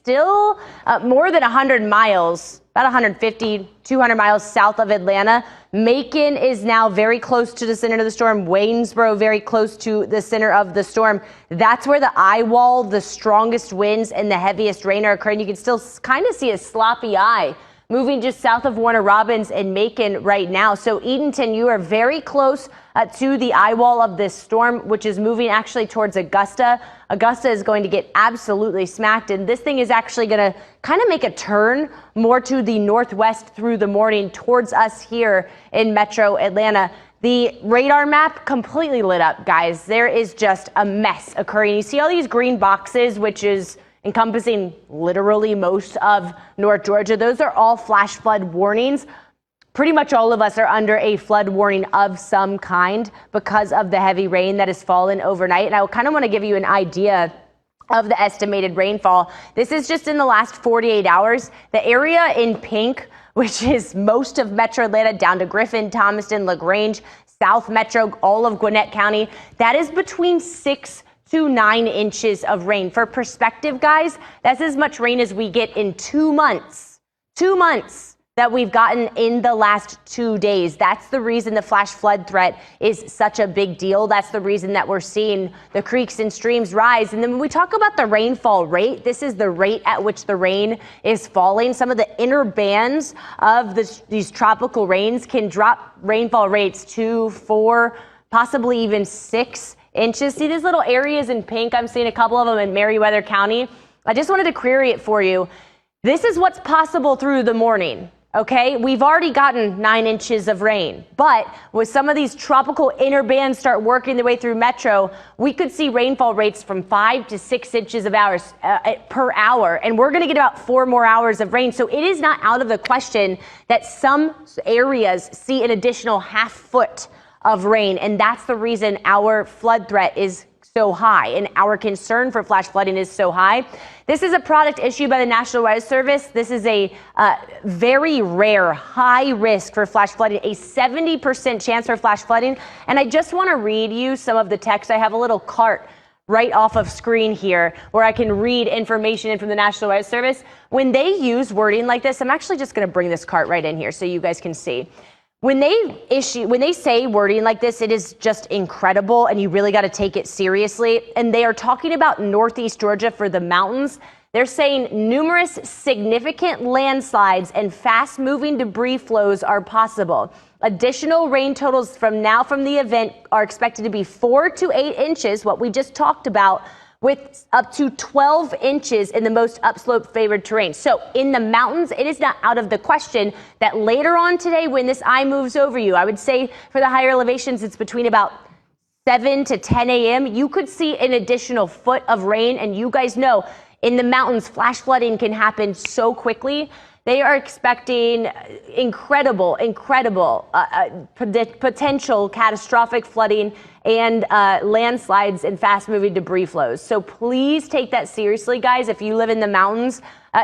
still more than 100 miles, about 150, 200 miles south of Atlanta. Macon is now very close to the center of the storm. Waynesboro very close to the center of the storm. That's where the eye wall, the strongest winds and the heaviest rain are occurring. You can still kind of see a sloppy eye moving just south of Warner Robins and Macon right now. So Edenton, you are very close to the eye wall of this storm, which is moving actually towards Augusta. Augusta is going to get absolutely smacked, and this thing is actually going to kind of make a turn more to the northwest through the morning towards us here in Metro Atlanta. The radar map completely lit up, guys. There is just a mess occurring. You see all these green boxes, which is encompassing literally most of North Georgia. Those are all flash flood warnings. Pretty much all of us are under a flood warning of some kind because of the heavy rain that has fallen overnight. And I kind of want to give you an idea of the estimated rainfall. This is just in the last 48 hours. The area in pink, which is most of Metro Atlanta down to Griffin, Thomaston, LaGrange, South Metro, all of Gwinnett County, that is between 6 to 9 inches of rain. For perspective, guys, that's as much rain as we get in 2 months. 2 months that we've gotten in the last 2 days. That's the reason the flash flood threat is such a big deal. That's the reason that we're seeing the creeks and streams rise. And then when we talk about the rainfall rate, this is the rate at which the rain is falling. Some of the inner bands of these tropical rains can drop rainfall rates 2, 4, possibly even 6 inches. See these little areas in pink? I'm seeing a couple of them in Meriwether County. I just wanted to query it for you. This is what's possible through the morning. Okay, we've already gotten 9 inches of rain, but with some of these tropical inner bands start working their way through Metro, we could see rainfall rates from 5 to 6 inches of hours per hour, and we're going to get about 4 more hours of rain. So it is not out of the question that some areas see an additional ½ foot of rain, and that's the reason our flood threat is so high and our concern for flash flooding is so high. This is a product issued by the National Weather Service. This is a very rare high risk for flash flooding, a 70% chance for flash flooding. And I just want to read you some of the text. I have a little cart right off of screen here where I can read information in from the National Weather Service. When they use wording like this, I'm actually just going to bring this cart right in here so you guys can see. When they say wording like this, it is just incredible, and you really got to take it seriously. And they are talking about Northeast Georgia for the mountains. They're saying numerous significant landslides and fast-moving debris flows are possible. Additional rain totals from the event are expected to be 4 to 8 inches, what we just talked about, with up to 12 inches in the most upslope favored terrain. So in the mountains, it is not out of the question that later on today, when this eye moves over you, I would say for the higher elevations, it's between about 7 to 10 a.m. You could see an additional foot of rain. And you guys know in the mountains, flash flooding can happen so quickly. They are expecting incredible potential catastrophic flooding and landslides and fast-moving debris flows. So please take that seriously, guys. If you live in the mountains,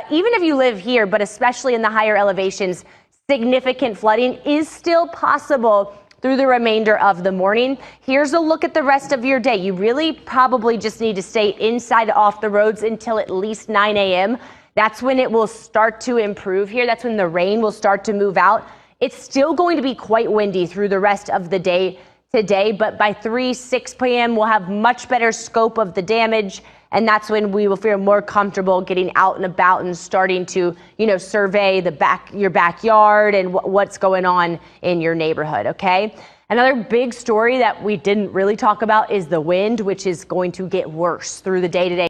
even if you live here, but especially in the higher elevations, significant flooding is still possible through the remainder of the morning. Here's a look at the rest of your day. You really probably just need to stay inside off the roads until at least 9 a.m. That's when it will start to improve here. That's when the rain will start to move out. It's still going to be quite windy through the rest of the day today, but by 6 p.m. we'll have much better scope of the damage, and that's when we will feel more comfortable getting out and about and starting to, survey your backyard and what's going on in your neighborhood, okay? Another big story that we didn't really talk about is the wind, which is going to get worse through the day today.